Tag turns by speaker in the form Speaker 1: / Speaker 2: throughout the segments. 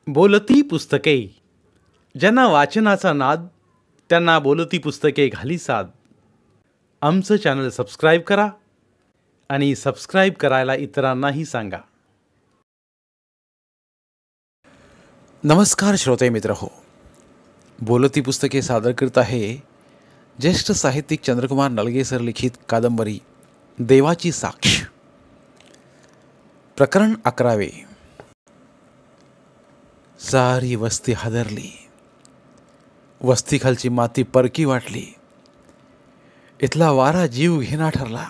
Speaker 1: बोलती पुस्तके. ज्यांना वाचनाचा नाद त्यांना बोलती पुस्तके घाली साद. आमचं चॅनल सबस्क्राईब करा आणि सबस्क्राईब करायला इतरांनाही सांगा. नमस्कार श्रोते मित्र हो, बोलती पुस्तके सादर करत आहे ज्येष्ठ साहित्यिक चंद्रकुमार नलगे सर लिखित कादंबरी देवाची साक्ष. प्रकरण 11. सारी वस्ती हादरली. वस्तीखालची माती परकी वाटली. इथला वारा जीव घेणा ठरला.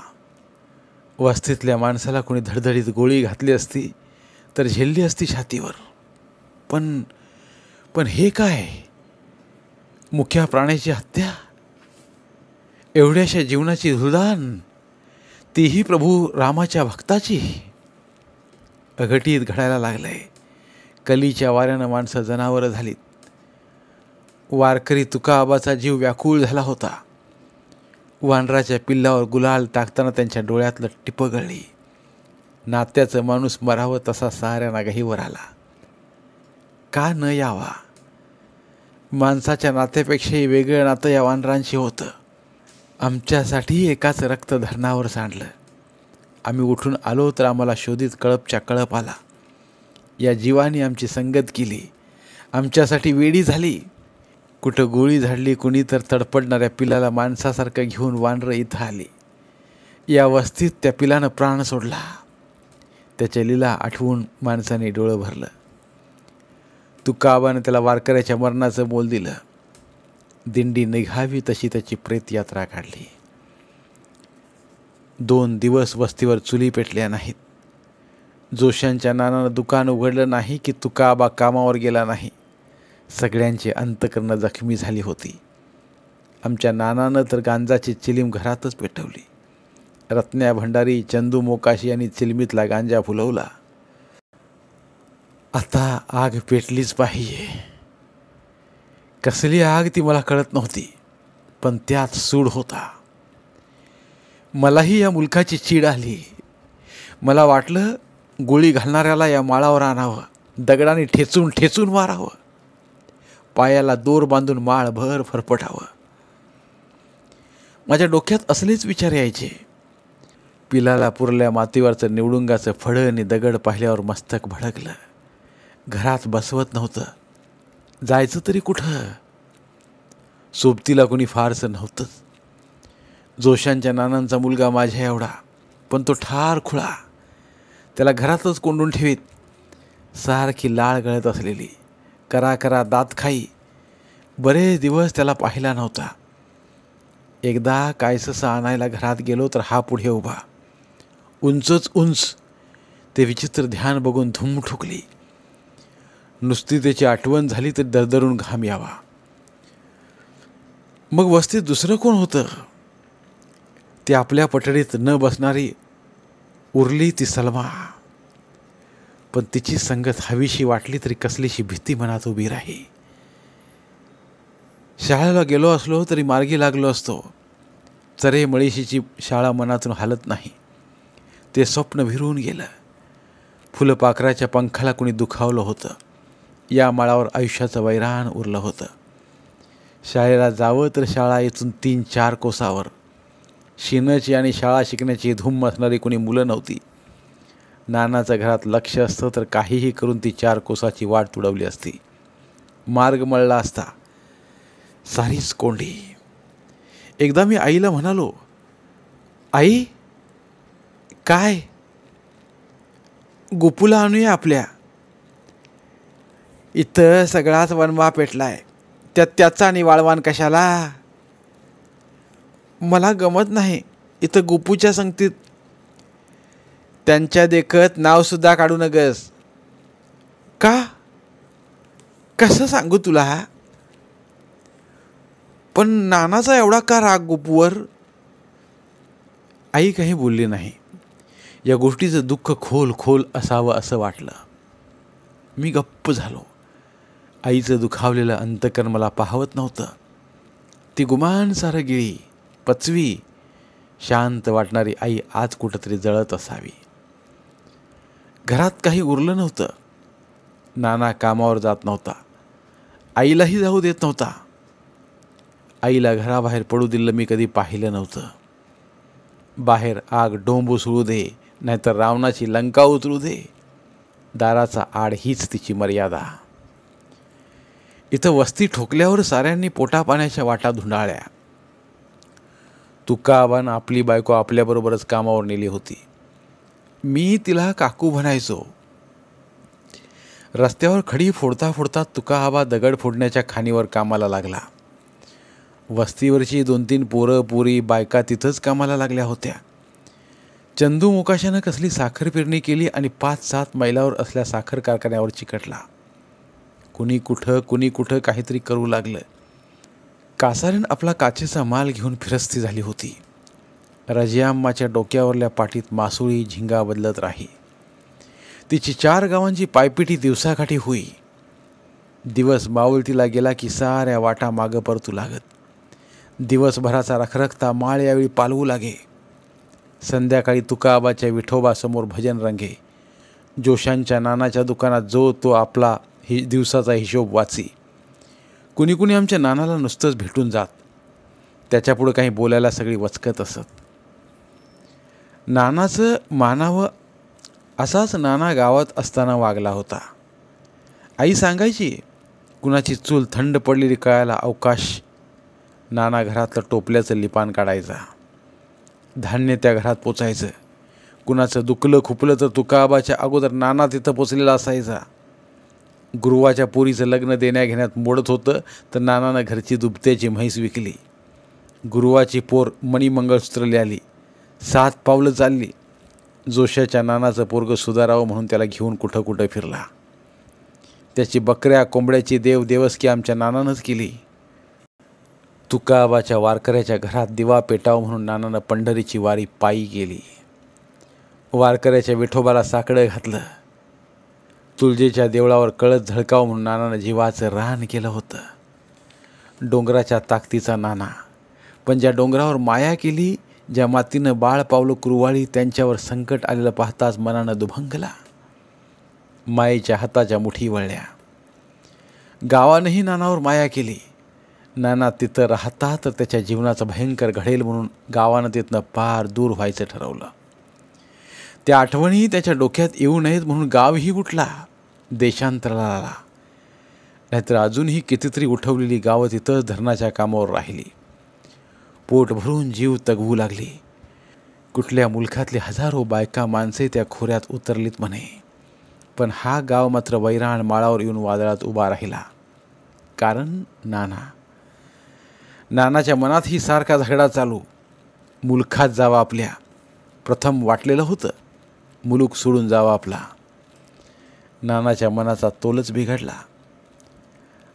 Speaker 1: वस्तीतल्या माणसाला कोणी धडधडीत गोळी घातली असती तर झेलली असती छातीवर. पण हे काय? मुख्या प्राण्याची हत्या, एवढ्याशा जीवनाची धुळदाण, तीही प्रभू रामाच्या भक्ताची. अघटित घडायला लागलंय. कलीच्या वाऱ्यानं माणसं जनावरं झालीत. वारकरी तुकाआबाचा जीव व्याकुळ झाला होता. वानराच्या पिल्लावर गुलाल टाकताना त्यांच्या डोळ्यातलं टिपं गळली. नात्याचं माणूस मरावं तसा साऱ्यांना गहीवर आला. का न यावा? माणसाच्या नात्यापेक्षाही वेगळं नातं या वानरांशी होतं. आमच्यासाठी एकाच रक्त धरणावर सांडलं. आम्ही उठून आलो तर आम्हाला शोधित कळपच्या कळप आला. या जीवाने आमची संगत केली, आमच्यासाठी वेडी झाली. कुठं गोळी झाडली, कुणी तर तडपडणाऱ्या पिलाला माणसासारखं घेऊन वानरं इथं आली. या वस्तीत त्या पिलानं प्राण सोडला. त्याच्या लीला आठवून माणसाने डोळं भरलं. तुकाआबानं त्याला वारकऱ्याच्या मरणाचं मोल दिलं. दिंडी निघावी तशी त्याची प्रेतयात्रा काढली. 2 दिवस वस्तीवर चुली पेटल्या नाहीत. जोशांच्या नानानं दुकान उघडलं नाही की तुकाआबा कामावर गेला नाही. सगळ्यांची अंतकरणं जखमी झाली होती. आमच्या नानानं तर गांजाची चिलीम घरातच पेटवली. रत्न्या भंडारी, चंदू मोकाशी यांनी चिलमीतला गांजा फुलवला. आता आग पेटलीच पाहिजे. कसली आग ती मला कळत नव्हती, पण त्यात सूड होता. मलाही या मुलकाची चीड आली. मला वाटलं गोळी घालणाऱ्याला या माळावर आणावं, दगडाने ठेचून ठेचून मारावं, पायाला दोर बांधून माळभर फरफटावं. माझ्या डोक्यात असलेच विचार यायचे. पिलाला पुरल्या मातीवरचं निवडुंगाचं फळं आणि दगड पाहिल्यावर मस्तक भडकलं. घरात बसवत नव्हतं. जायचं तरी कुठं? सोबतीला कोणी फारसं नव्हतंच. जोशांच्या नानांचा मुलगा माझ्या एवढा, पण तो ठार खुळा. त्याला घरातच कोंडून ठेवीत. सारखी लाळ गळत असलेली, करा दात खाई. बरेच दिवस त्याला पाहिला नव्हता. एकदा कायसं आणायला घरात गेलो तर हा पुढे उभा, उंचच उंच. ते विचित्र ध्यान बघून धुम ठुकली. नुसती त्याची आठवण झाली तर दरदरून घाम यावा. मग वस्तीत दुसरं कोण होतं? ती आपल्या पठडीत न बसणारी उरली ती सलमा. पण तिची संगत हवीशी वाटली तरी कसलीशी भीती मनात उभी राही. शाळेला गेलो असलो तरी मार्गी लागलो असतो. चरे मळीशीची शाळा मनातून हालत नाही. ते स्वप्न विरून गेलं. फुलपाखराच्या पंखाला कुणी दुखावलं होतं. या माळावर आयुष्याचं वैराण उरलं होतं. शाळेला जावं तर शाळा इथून 3-4 कोसावर. शिनाची आणि शाळा शिकण्याची धूम असणारी कोणी मुलं नव्हती. नानाचं घरात लक्ष असतं तर काहीही करून ती 4 कोसाची वाट तुडवली असती. मार्ग मळला असता. सारीच कोंडी. एकदा मी आईला म्हणालो, आई काय, गोपूला आणूया आपल्या. इथं सगळाच वनवा पेटलाय, त्याचा आणि वाळवान कशाला? मला गमत नाही इथं गोपूच्या संगतीत. त्यांच्या देखत नावसुद्धा काढू नगस. का? कसं सांगू तुला? पण नानाचा एवढा का राग गोपूवर? आई काही बोलली नाही. या गोष्टीचं दुःख खोल खोल असावं असं वाटलं. मी गप्प झालो. आईचं दुखावलेलं अंतकरण मला पाहवत नव्हतं. ती गुमान सारं गिळी, पचवी, शांत वाटणारी आई आज कुठंतरी जळत असावी. घरात काही उरलं नव्हतं. नाना कामावर जात नव्हता, आईलाही जाऊ देत नव्हता. आईला घराबाहेर पडू दिलं मी कधी पाहिलं नव्हतं. बाहेर आग डोंब उसळू दे, नाहीतर रावणाची लंका उतरू दे, दाराचा आड हीच तिची मर्यादा. इथं वस्ती ठोकल्यावर साऱ्यांनी पोटापाण्याच्या वाटा धुंडाळल्या. तुकाआबानं आपली बायको आपल्याबरोबरच कामावर नेली होती. मी तिला काकू म्हणायचो. रस्त्यावर खडी फोडता फोडता तुकाआबा दगड फोडण्याच्या खाणीवर कामाला लागला. वस्तीवरची 2-3 पोरं पोरी बायका तिथंच कामाला लागल्या होत्या. चंदू मुकाशानं कसली साखर पेरणी केली आणि 5-7 मैलावर असल्या साखर कारखान्यावर चिकटला. कुणी कुठं काहीतरी करू लागलं. कासारीन आपला काचेचा माल घेऊन फिरस्ती झाली होती. रजियाम्माच्या डोक्यावरल्या पाटीत मासोळी झिंगा बदलत राही. तिची 4 गावांची पायपिटी दिवसाकाठी होई. दिवस मावळतीला गेला की साऱ्या वाटा मागं परतू लागत. दिवसभराचा रखरखता माळ यावेळी पालवू लागे. संध्याकाळी तुकाआबाच्या विठोबासमोर भजन रंगे. जोशांच्या नानाच्या दुकानात जो तो आपला दिवसाचा हिशोब वाची. कुणी आमच्या नानाला नुसतंच भेटून जात. त्याच्यापुढं काही बोलायला सगळी वचकत असत. नानाचं मानावं असाच नाना गावात असताना वागला होता. आई सांगायची, कुणाची चूल थंड पडलेली कळायला अवकाश. नाना घरातलं टोपल्याचं लिपान काढायचा. धान्य त्या घरात पोचायचं. कुणाचं दुखलं खुपलं तर तुकाआबाच्या अगोदर नाना तिथं पोचलेला असायचा. गुरुवाच्या पोरीचं लग्न देण्याघेण्यात मोडत होतं तर नानानं घरची दुभत्याची म्हैस विकली. गुरुवाची पोर मणिमंगळसूत्र ल्याली. 7 पावलं चालली. जोशाच्या नानाचं पोरगं सुधारावं म्हणून त्याला घेऊन कुठं फिरला. त्याची बकऱ्या कोंबड्याची देवदेवस्की आमच्या नानानंच केली. तुकाआबाच्या वारकऱ्याच्या घरात दिवा पेटावं म्हणून नानानं पंढरीची वारी पायी गेली. वारकऱ्याच्या विठोबाला साकडं घातलं. तुळजेच्या देवळावर कळस झळकावं म्हणून नानानं जीवाचं रान केलं होतं. डोंगराच्या ताकदीचा नाना, पण ज्या डोंगरावर माया केली, ज्या मातीनं बाळ पावलं कुरवाळी, त्यांच्यावर संकट आलेलं पाहताच मनानं दुभंगला. मायेच्या हाताच्या मुठी वळल्या. गावानंही नानावर माया केली. नाना तिथं राहता तर त्याच्या जीवनाचं भयंकर घडेल म्हणून गावानं तिथनं पार दूर व्हायचं ठरवलं. त्या आठवणी त्याच्या डोक्यात येऊ नयेत म्हणून गावही उठला, देशांतराला आला. नाहीतर अजूनही कितीतरी उठवलेली गावं तिथंच धरणाच्या कामावर राहिली. पोट भरून जीव तगवू लागली. कुठल्या मुलखातली हजारो बायका माणसे त्या खोऱ्यात उतरलीत म्हणे. पण हा गाव मात्र वैराण माळावर येऊन वादळात उभा राहिला. कारण नानाच्या मनातही सारखा झगडा चालू. मुलखात जावा आपल्या. प्रथम वाटलेलं होतं मुलूक सोडून जावा आपला. नानाच्या मनाचा तोलच बिघडला.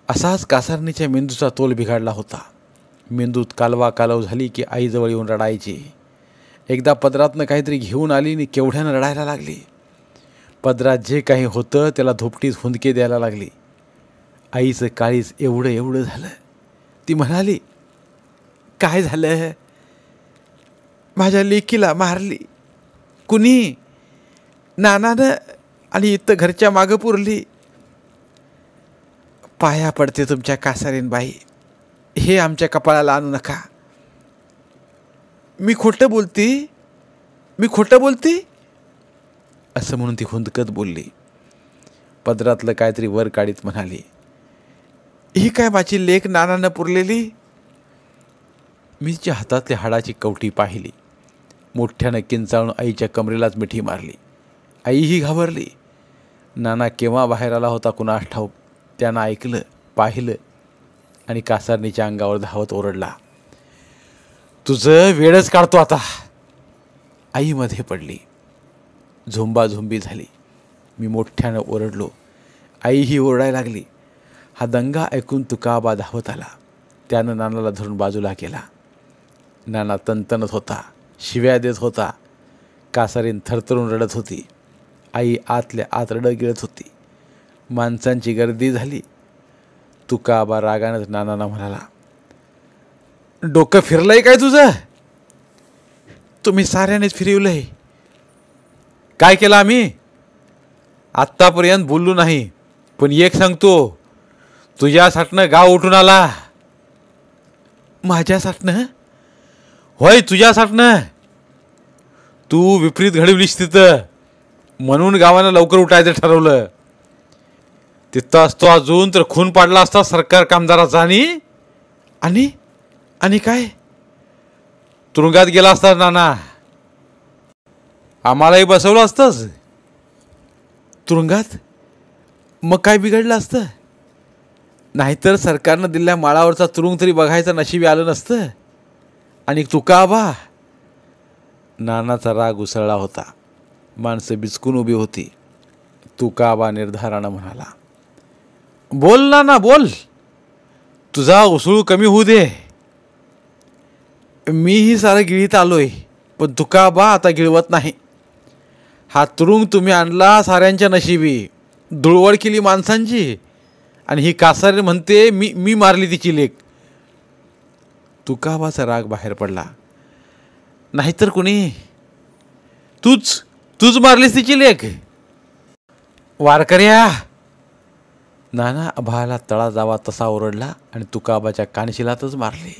Speaker 1: असाच कासारणीच्या मेंदूचा तोल बिघडला होता. मेंदूत कालवा कालव झाली की आईजवळ येऊन रडायची. एकदा पदरातनं काहीतरी घेऊन आली आणि केवढ्यानं रडायला लागली. पदरात जे काही होतं त्याला धोपटीत हुंदके द्यायला लागली. आईचं काळीज एवढं झालं. ती म्हणाली, काय झालं? माझ्या लेकीला मारली. कुणी? नानानं. आणि इथं घरच्या मागं पुरली. पाया पडते तुमच्या कासारीन बाई, हे आमच्या कपाळाला आणू नका. मी खोटं बोलते असं म्हणून ती हुंदकत बोलली. पदरातलं काहीतरी वर काढीत म्हणाली, ही काय माझी लेक नानानं पुरलेली? मी तिच्या हातातल्या हाडाची कवटी पाहिली. मोठ्यानं किंचाळून आईच्या कमरेलाच मिठी मारली. आईही घाबरली. नाना केव्हा बाहेर आला होता कुणास ठाऊक. त्यानं ऐकलं, पाहिलं आणि कासारणीच्या अंगावर धावत ओरडला, तुझं वेळच काढतो आता. आई मध्ये पडली. झोंबाझोंबी झाली. मी मोठ्यानं ओरडलो. आईही ओरडायला लागली. हा दंगा ऐकून तुकाआबा धावत आला. त्यानं नानाला धरून बाजूला केला. नाना तणतणत होता, शिव्या देत होता. कासारीन थरथरून रडत होती. आई आतल्या आत रडत गिळत होती. माणसांची गर्दी झाली. तुकाआबा रागानं नानांना म्हणाला, डोकं फिरलंय काय तुझं? तुम्ही साऱ्यानेच फिरवलंय. काय केलं आम्ही? आत्तापर्यंत बोललो नाही, पण एक सांगतो, तुझ्यासाठनं गाव उठून आला. माझ्यासाठनं? होय, तुझ्यासाठनं. तू विपरीत घडवलीस तिथं, म्हणून गावानं लवकर उठायचं ठरवलं. तिथं असतो अजून तर खून पाडला असता सरकार कामदाराचा. आणि आणि काय? तुरुंगात गेला असता नाना. आम्हालाही बसवलं असतंच तुरुंगात. मग काय बिघडलं असतं? नाहीतर सरकारनं दिलेल्या माळावरचा तुरुंग तरी बघायचं नशिबी आलं नसतं. आणि तुका आबा. नानाचा राग उसळला होता. माणसं बिचकून उभी होती. तुका आबा निर्धारानं म्हणाला, बोल नाना बोल, तुझा उसळू कमी होऊ दे. मीही सारं गिळीत आलोय, पण तुका आबा आता गिळवत नाही. हा तुरुंग तुम्ही आणला साऱ्यांच्या नशिबी, धुळवड केली माणसांची. आणि ही कासारी म्हणते मी मारली तिची लेक. तुकाबाचा राग बाहेर पडला. नाहीतर कुणी? तूच मारलीस तिची लेक. वारकऱ्या. नाना आभाला तळा जावा तसा ओरडला आणि तुकाबाच्या कानशिलातच मारली.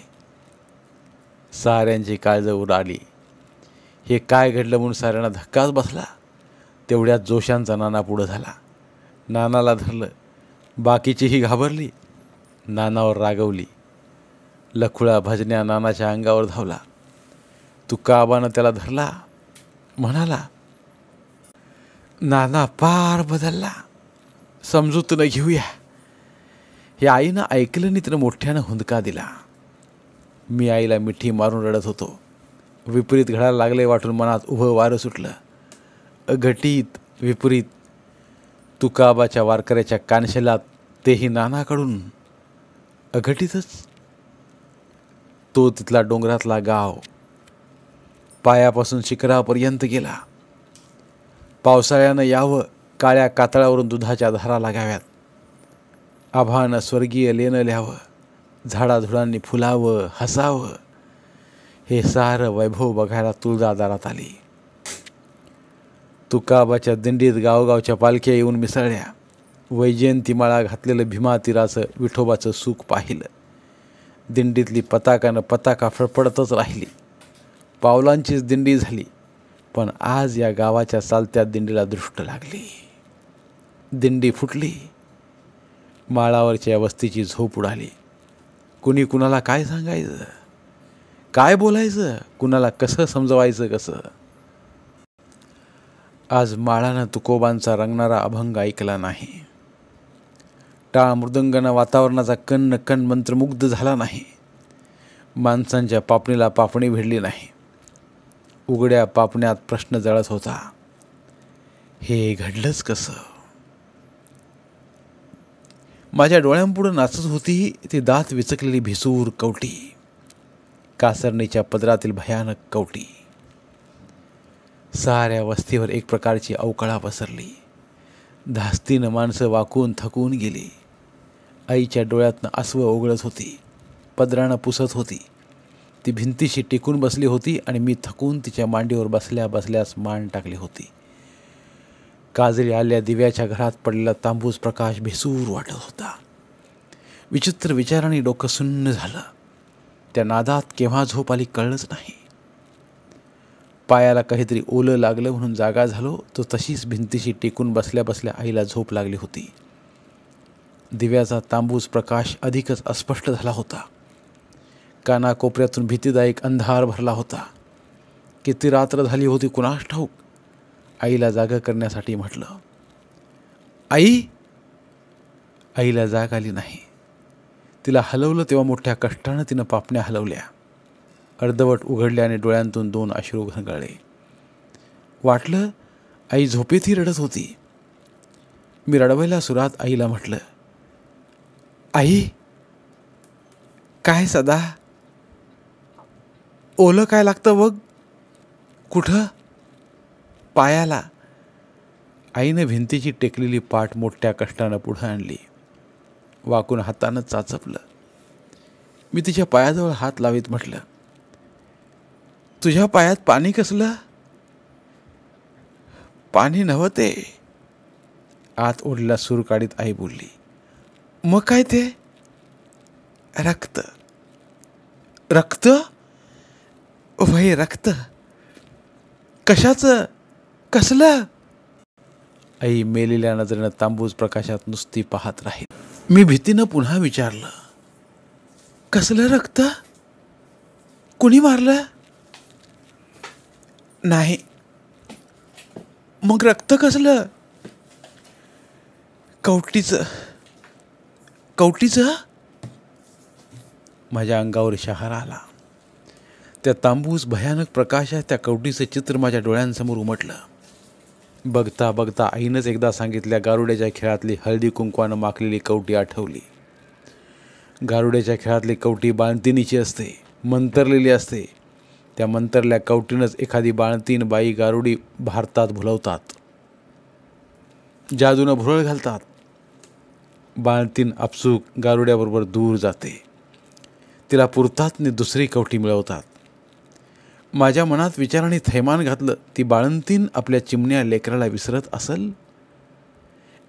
Speaker 1: साऱ्यांची काळजं उडाली. हे काय घडलं म्हणून साऱ्यांना धक्काच बसला. तेवढ्यात जोशांचा नाना पुढं झाला. नानाला धरलं. बाकीचीही घाबरली. नानावर रागवली. लखुळा भजन्या नानाच्या अंगावर धावला. तुकाबानं त्याला धरला. म्हणाला, नाना पार बदलला, समजूतीनं घेऊया. हे आईनं ऐकलं नाही, तिनं मोठ्यानं हुंदका दिला. मी आईला मिठी मारून रडत होतो. विपरीत घडायला लागले वाटून मनात उभं वारं सुटलं. अघटित विपरीत. तुकाबाच्या वारकऱ्याच्या कानशिलात, तेही नानाकडून. अघटितच. तो तिथला डोंगरातला गाव पायापासून शिखरापर्यंत गेला. पावसाळ्यानं यावं, काळ्या कातळावरून दुधाच्या धारा लागाव्यात. आभानं स्वर्गीय लेणं ल्यावं, झाडाझुडांनी फुलावं, हसावं. हे सारं वैभव बघायला तुळजा दारात आली. तुकाबाच्या दिंडीत गावगावच्या पालख्या येऊन मिसळल्या. वैजयंतीमाळा घातलेलं भीमा तीराचं विठोबाचं सुख पाहिलं. दिंडीतली पताकानं पताका फडफडतच राहिली. पावलांचीच दिंडी झाली. पण आज या गावाच्या चालत्या दिंडीला दृष्ट लागली. दिंडी फुटली. माळावरच्या वस्तीची झोप उडाली. कुणी कुणाला काय सांगायचं, काय बोलायचं, कुणाला कसं समजवायचं कसं. आज माळानं तुकोबांचा रंगणारा अभंग ऐकला नाही. टाळ मृदंगानं वातावरणाचा कण कण मंत्रमुग्ध झाला नाही. माणसांच्या पापणीला पापणी भिडली नाही. उघड्या पापण्यात प्रश्न जळत होता, हे घडलंच कसं. माझ्या डोळ्यांपुढं नाचत होती ती दात विचकलेली भिसूर कवटी, कासरणीच्या पदरातील भयानक कवटी. साऱ्या वस्तीवर एक प्रकारची अवकळा पसरली. धास्तीनं माणसं वाकून थकून गेली. आईच्या डोळ्यातनं आसवं ओघळत होती, पदरानं पुसत होती. ती भिंतीशी टिकून बसली होती आणि मी थकून तिच्या मांडीवर बसल्या बसल्यास मान टाकली होती. काजळी आल्या दिव्याच्या घरात पडलेला तांबूस प्रकाश भेसूर वाटत होता. विचित्र विचारांनी डोकं सुन्न झालं. त्या नादात केव्हा झोप आली कळलंच नाही. पायाला काहीतरी ओलं लागलं म्हणून जागा झालो तो तशीच भिंतीशी टेकून बसल्या बसल्या आईला झोप लागली होती. दिव्याचा तांबूस प्रकाश अधिकच अस्पष्ट झाला होता. कानाकोपऱ्यातून भीतीदायक अंधार भरला होता. किती रात्र झाली होती कुणास ठाऊक. आईला जागा करण्यासाठी म्हटलं, आई. आईला जाग आली नाही. तिला हलवलं तेव्हा मोठ्या कष्टानं तिनं पापण्या हलवल्या. अर्धवट उघडल्या आणि डोळ्यांतून 2 अश्रू घळले. वाटलं आई झोपेतही रडत होती. मी रडवायला सुरात आईला म्हटलं, आई. काय सदा, ओलं काय लागतं बघ. कुठं? पायाला. आईनं भिंतीची टेकलेली पाठ मोठ्या कष्टानं पुढं आणली. वाकून हातानं चाचपलं. मी तिच्या पायाजवळ हात लावीत म्हटलं, तुझ्या पायात पाणी कसलं? पाणी नव्हते, आत ओढलेला सूर काढीत आई बोलली, मग काय ते? रक्त. रक्त? वय रक्त? कशाचं? कसलं? आई मेलेल्या नजरेनं तांबूस प्रकाशात नुसती पाहत राहील. मी भीतीनं पुन्हा विचारलं, कसलं रक्त? कुणी मारलं? नाही. मग रक्त कसलं? कवटीचं. कवटीचं? माझ्या अंगावर शहारा आला. त्या तांबूस भयानक प्रकाशात त्या कवटीचं चित्र माझ्या डोळ्यांसमोर उमटलं. बघता बघता आईनंच एकदा सांगितल्या गारुड्याच्या खेळातली हळदी कुंकवानं माखलेली कवटी आठवली. गारुड्याच्या खेळातली कवटी बाळंतिणीची असते, मंतरलेली असते. त्या मंतरल्या कवटीनंच एखादी बाळंतीण बाई गारुडी भारतात भुलवतात, जादूनं भुरळ घालतात. बाळंतीण आपसूक गारुड्याबरोबर दूर जाते. तिला पुरतात आणि दुसरी कवटी मिळवतात. माझ्या मनात विचाराने थैमान घातलं, ती बाळंतीण आपल्या चिमण्या लेकराला विसरत असेल?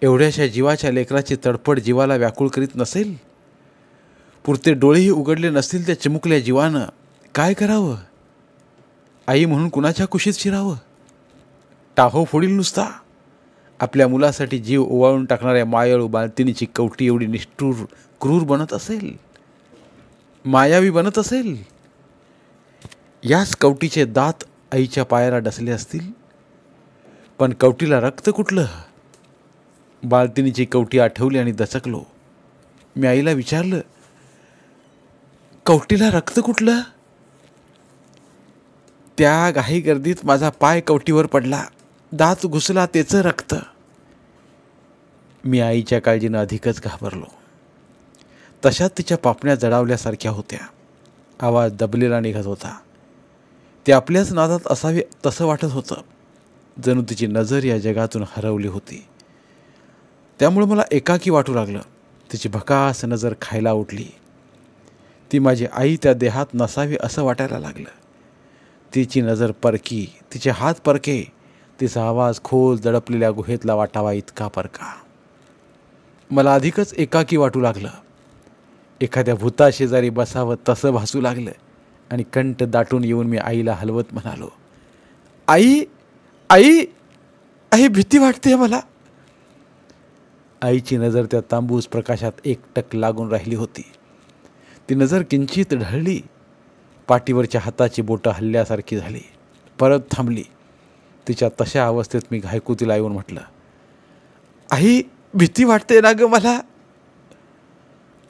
Speaker 1: एवढ्याशा जीवाच्या लेकराची तडफड जीवाला व्याकुळ करीत नसेल? पुरते डोळेही उघडले नसतील त्या चिमुकल्या जीवानं? काय करावं? आई म्हणून कुणाच्या कुशीत शिरावं? टाहो फोडील नुसता. आपल्या मुलासाठी जीव ओवाळून टाकणाऱ्या मायाळू बाळंतिणीची कवटी एवढी निष्ठुर क्रूर बनत असेल, मायावी बनत असेल? याच कवटीचे दात आईच्या पायाला डसले असतील. पण कवटीला रक्त कुठलं? बाळंतिणीची कवटी आठवली आणि दचकलो. मी आईला विचारलं, कवटीला रक्त कुठलं? त्या घाई गर्दीत माझा पाय कवटीवर पडला. दात घुसला, त्याचं रक्त. मी आईच्या काळजीनं अधिकच घाबरलो. तशात तिच्या पापण्या जडावल्यासारख्या होत्या. आवाज दबलेला निघत होता. ते आपल्याच नादात असावे तसं वाटत होतं. जणू तिची नजर या जगातून हरवली होती. त्यामुळे मला एकाकी वाटू लागलं. तिची भकास नजर खायला उठली. ती माझी आई त्या देहात नसावी असं वाटायला लागलं. तिची नजर परकी, तिचे हात परके, तिचा आवाज खोल दडपलेल्या गुहेतला वाटावा इतका परका. मला अधिकच एकाकी वाटू लागलं. एखाद्या भूताशेजारी बसावं तसं भासू लागलं आणि कंठ दाटून येऊन मी आईला हलवत म्हणालो, आई आई आई भीती वाटते मला. आईची नजर त्या तांबूस प्रकाशात एकटक लागून राहिली होती. ती नजर किंचित ढळली. पाठीवरच्या हाताची बोटं हल्ल्यासारखी झाली, परत थांबली. तिच्या तशा अवस्थेत मी घायकू तिला येऊन म्हटलं, आई भीती वाटते ना ग मला.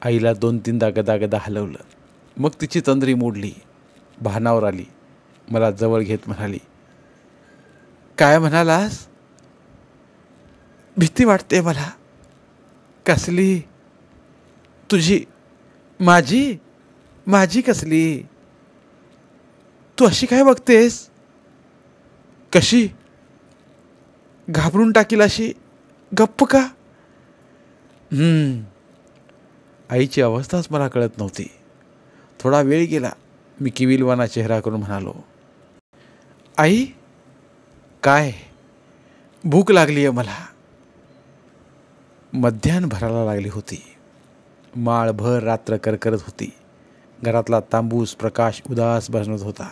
Speaker 1: आईला 2-3दा गदागदा हलवलं. मग तिची तंद्री मोडली, भानावर आली. मला जवळ घेत म्हणाली, काय म्हणालास? भीती वाटते मला. कसली? तुझी? माझी? माझी कसली? तू अशी काय बघतेस? कशी? घाबरून टाकील अशी? गप्प का? आईची अवस्थाच मला कळत नव्हती. थोडा वेळ गेला. मी किविलवाना चेहरा करून म्हणालो, आई काय? भूक लागली आहे मला. मध्याह्न भरायला लागली होती. माळभर रात्र करकरत होती. घरातला तांबूस प्रकाश उदास बनत होता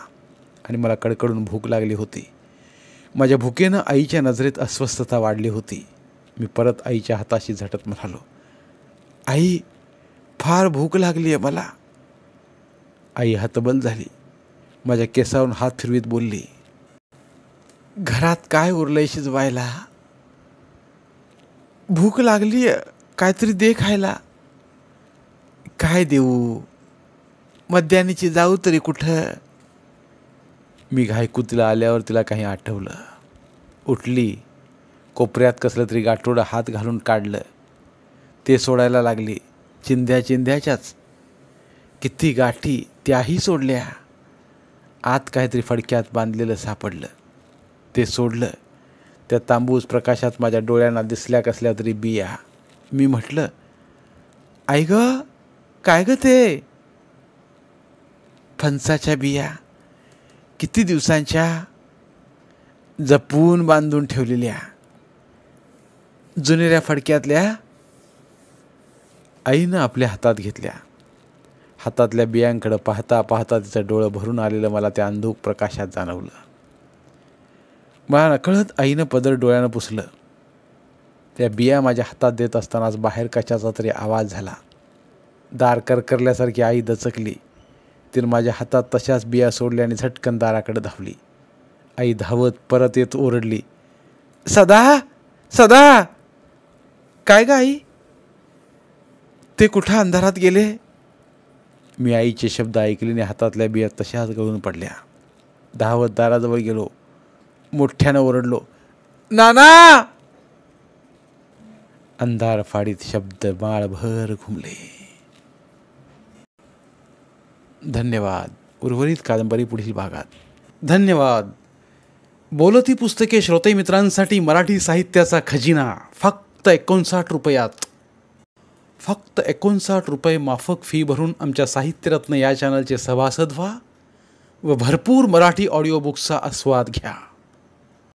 Speaker 1: आणि मला कडकडून भूक लागली होती. माझ्या भुकेनं आईच्या नजरेत अस्वस्थता वाढली होती. मी परत आईच्या हाताशी झटत म्हणालो, आई फार भूक लागली आहे मला. आई हतबल झाली. माझ्या केसावरून हात फिरवीत बोलली, घरात काय उरलंय शिजवायला? भूक लागली, काहीतरी दे खायला. काय देऊ? मध्यानीची जाऊ तरी कुठं? मी घायकू तिला आल्यावर तिला काही आठवलं. उठली. कोपऱ्यात कसलं तरी गाठोडं हात घालून काढलं. ते सोडायला लागली. चिंध्याच्याच. किती गाठी त्याही सोडल्या. आत काहीतरी फडक्यात बांधलेलं सापडलं. ते सोडलं. त्या तांबूस प्रकाशात माझ्या डोळ्यांना दिसल्या कसल्या तरी बिया. मी म्हटलं, आई ग, काय ग ते? फणसाच्या बिया. किती दिवसांच्या, जपून बांधून ठेवलेल्या. जुनेऱ्या फडक्यातल्या. आईनं आपल्या हातात घेतल्या. हातातल्या बियांकडे पाहता पाहता तिचं डोळं भरून आलेलं मला त्या अंधुक प्रकाशात जाणवलं. मला नकळत आईनं पदर डोळ्यानं पुसलं. त्या बिया माझ्या हातात देत असतानाच बाहेर कशाचा तरी आवाज झाला. दार करकरल्यासारखी आई दचकली. तिनं माझ्या हातात तशाच बिया सोडल्या आणि झटकन दाराकडे धावली. आई धावत परत येत ओरडली, सदा सदा. काय ग आई? ते कुठं अंधारात गेले? मी आईचे शब्द ऐकले आणि हातातल्या बिया तशाच गळून पडल्या. धावत दाराजवळ गेलो. मोठ्यानं ओरडलो, नाना. अंधार फाडीत शब्द माळभर घुमले. धन्यवाद. उर्वरित कादंबरी पुढील भागात. धन्यवाद. बोलती पुस्तके श्रोते मित्रांसाठी मराठी साहित्याचा खजिना फक्त 59 रुपयात. फक्त 59 रुपये माफक फी भरून आमच्या साहित्यरत्न या चॅनलचे सभासद व्हा व भरपूर मराठी ऑडिओ बुक्सचा आस्वाद घ्या.